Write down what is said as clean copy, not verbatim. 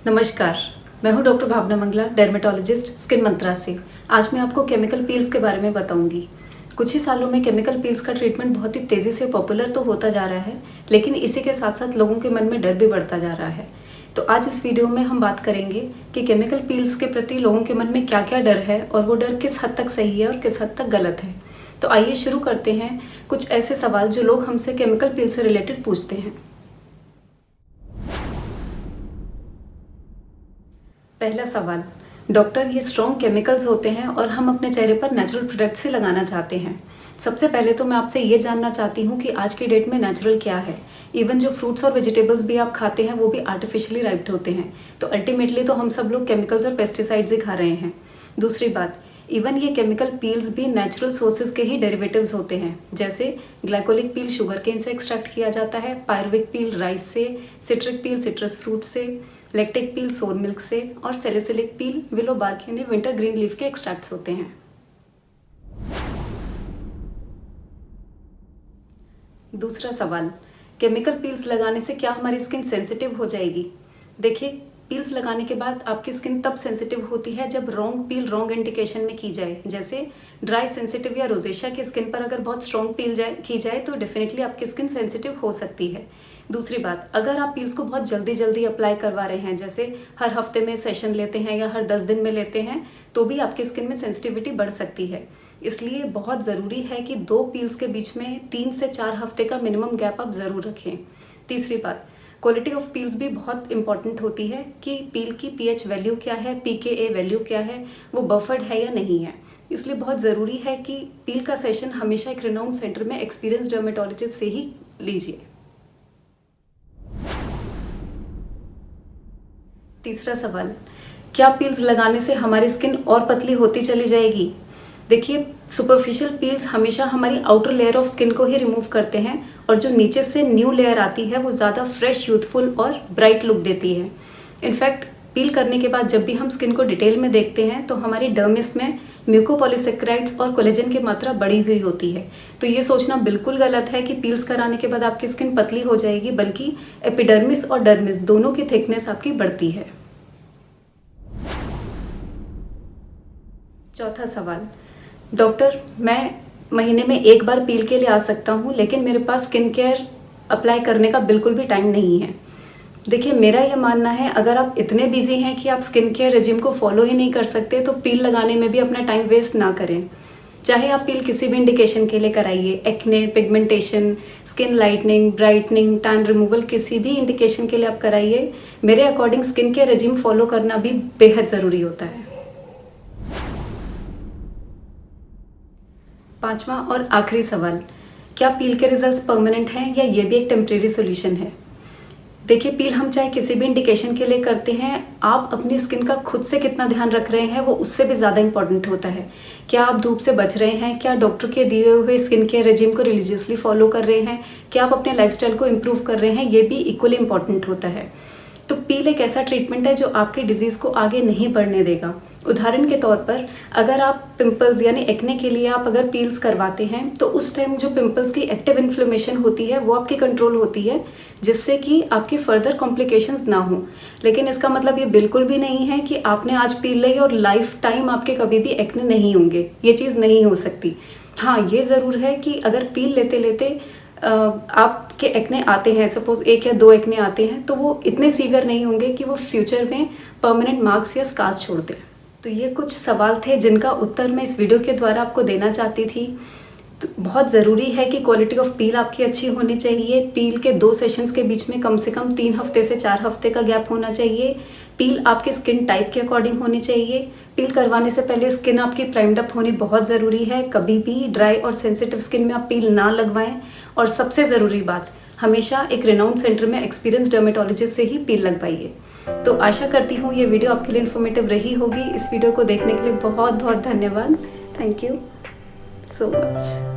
नमस्कार, मैं हूं डॉक्टर भावना मंगला, डर्मेटोलॉजिस्ट, स्किन मंत्रा से। आज मैं आपको केमिकल पील्स के बारे में बताऊंगी। कुछ ही सालों में केमिकल पील्स का ट्रीटमेंट बहुत ही तेज़ी से पॉपुलर तो होता जा रहा है, लेकिन इसी के साथ साथ लोगों के मन में डर भी बढ़ता जा रहा है। तो आज इस वीडियो में हम बात करेंगे कि केमिकल पील्स के प्रति लोगों के मन में क्या क्या डर है और वो डर किस हद तक सही है और किस हद तक गलत है। तो आइए शुरू करते हैं कुछ ऐसे सवाल जो लोग हमसे केमिकल पील से रिलेटेड पूछते हैं। पहला सवाल, डॉक्टर ये स्ट्रॉन्ग केमिकल्स होते हैं और हम अपने चेहरे पर नेचुरल प्रोडक्ट से लगाना चाहते हैं। सबसे पहले तो मैं आपसे ये जानना चाहती हूँ कि आज की डेट में नेचुरल क्या है। इवन जो फ्रूट्स और वेजिटेबल्स भी आप खाते हैं वो भी आर्टिफिशियली राइप्ड होते हैं, तो अल्टीमेटली तो हम सब लोग केमिकल्स और पेस्टिसाइड्स ही खा रहे हैं। दूसरी बात, इवन ये केमिकल पील्स भी नेचुरल सोर्सेज के ही डेरिवेटिव्स होते हैं। जैसे ग्लाइकोलिक पील शुगर केन से एक्सट्रैक्ट किया जाता है, पायरुविक पील राइस से, सिट्रिक पील सिट्रस फ्रूट से, लैक्टिक पील सोर मिल्क से और सैलिसिलिक पील विलो बार्क यानी विंटर ग्रीन लीफ के एक्सट्रैक्ट्स होते हैं। दूसरा सवाल, केमिकल पील्स लगाने से क्या हमारी स्किन सेंसिटिव हो जाएगी? देखिए, पील्स लगाने के बाद आपकी स्किन तब सेंसिटिव होती है जब रॉन्ग पील रॉन्ग इंडिकेशन में की जाए। जैसे ड्राई, सेंसिटिव या रोजेशिया की स्किन पर अगर बहुत स्ट्रॉन्ग पील की जाए तो डेफिनेटली आपकी स्किन सेंसिटिव हो सकती है। दूसरी बात, अगर आप पील्स को बहुत जल्दी जल्दी अप्लाई करवा रहे हैं, जैसे हर हफ्ते में सेशन लेते हैं या हर 10 दिन में लेते हैं, तो भी आपकी स्किन में सेंसिटिविटी बढ़ सकती है। इसलिए बहुत ज़रूरी है कि 2 पील्स के बीच में 3 से 4 हफ्ते का मिनिमम गैप आप ज़रूर रखें। तीसरी बात, क्वालिटी ऑफ पील्स भी बहुत इंपॉर्टेंट होती है कि पील की पीएच वैल्यू क्या है, पीकेए वैल्यू क्या है, वो बफर्ड है या नहीं है। इसलिए बहुत ज़रूरी है कि पील का सेशन हमेशा एक रिनाउंड सेंटर में एक्सपीरियंस डर्मेटोलॉजिस्ट से ही लीजिए। तीसरा सवाल, क्या पील्स लगाने से हमारी स्किन और पतली होती चली जाएगी? देखिए, सुपरफिशियल पील्स हमेशा हमारी आउटर लेयर ऑफ स्किन को ही रिमूव करते हैं और जो नीचे से न्यू लेयर आती है वो ज़्यादा फ्रेश, यूथफुल और ब्राइट लुक देती है। इनफैक्ट पील करने के बाद जब भी हम स्किन को डिटेल में देखते हैं तो हमारी डर्मिस में म्यूकोपॉलीसेक्राइड्स और कोलेजन की मात्रा बढ़ी हुई होती है। तो ये सोचना बिल्कुल गलत है कि पील्स कराने के बाद आपकी स्किन पतली हो जाएगी, बल्कि एपिडर्मिस और डर्मिस दोनों की थिकनेस आपकी बढ़ती है। चौथा सवाल, डॉक्टर मैं महीने में एक बार पील के लिए आ सकता हूँ, लेकिन मेरे पास स्किन केयर अप्लाई करने का बिल्कुल भी टाइम नहीं है। देखिए, मेरा ये मानना है, अगर आप इतने बिजी हैं कि आप स्किन केयर रेजिम को फॉलो ही नहीं कर सकते तो पील लगाने में भी अपना टाइम वेस्ट ना करें। चाहे आप पील किसी भी इंडिकेशन के लिए कराइए, acne, pigmentation, skin lightening, brightening, tan removal, किसी भी इंडिकेशन के लिए आप कराइए। मेरे according skin care regime follow करना भी बेहद ज़रूरी होता है। पांचवा और आखिरी सवाल, क्या पील के रिजल्ट्स परमानेंट हैं या ये भी एक टेम्परेरी सॉल्यूशन है? देखिए, पील हम चाहे किसी भी इंडिकेशन के लिए करते हैं, आप अपनी स्किन का खुद से कितना ध्यान रख रहे हैं वो उससे भी ज़्यादा इंपॉर्टेंट होता है। क्या आप धूप से बच रहे हैं? क्या डॉक्टर के दिए हुए स्किन केयर रेजिम को रिलीजियसली फॉलो कर रहे हैं? क्या आप अपने लाइफस्टाइल को इम्प्रूव कर रहे हैं? ये भी इक्वली इंपॉर्टेंट होता है। तो पील एक ऐसा ट्रीटमेंट है जो आपके डिजीज़ को आगे नहीं बढ़ने देगा। उदाहरण के तौर पर, अगर आप पिंपल्स यानी एक्ने के लिए आप अगर पील्स करवाते हैं तो उस टाइम जो पिंपल्स की एक्टिव इन्फ्लेमेशन होती है वो आपकी कंट्रोल होती है, जिससे कि आपकी फर्दर कॉम्प्लिकेशंस ना हो। लेकिन इसका मतलब ये बिल्कुल भी नहीं है कि आपने आज पील ली और लाइफ टाइम आपके कभी भी एक्ने नहीं होंगे। ये चीज़ नहीं हो सकती। हाँ, ये ज़रूर है कि अगर पील लेते लेते आपके एक्ने आते हैं, सपोज 1 या 2 एक्ने आते हैं, तो वो इतने सीवियर नहीं होंगे कि वो फ्यूचर में परमानेंट मार्क्स या स्कार्स छोड़ दें। तो ये कुछ सवाल थे जिनका उत्तर मैं इस वीडियो के द्वारा आपको देना चाहती थी। तो बहुत ज़रूरी है कि क्वालिटी ऑफ पील आपकी अच्छी होनी चाहिए। पील के 2 सेशंस के बीच में कम से कम 3 हफ्ते से 4 हफ्ते का गैप होना चाहिए। पील आपके स्किन टाइप के अकॉर्डिंग होनी चाहिए। पील करवाने से पहले स्किन आपकी प्राइम्ड अप होनी बहुत ज़रूरी है। कभी भी ड्राई और सेंसिटिव स्किन में आप पील ना लगवाएं। और सबसे ज़रूरी बात, हमेशा एक रिनाउंड सेंटर में एक्सपीरियंस डर्मेटोलॉजिस्ट से ही पील लगवाइए। तो आशा करती हूँ ये वीडियो आपके लिए इन्फॉर्मेटिव रही होगी। इस वीडियो को देखने के लिए बहुत बहुत धन्यवाद। Thank you so much.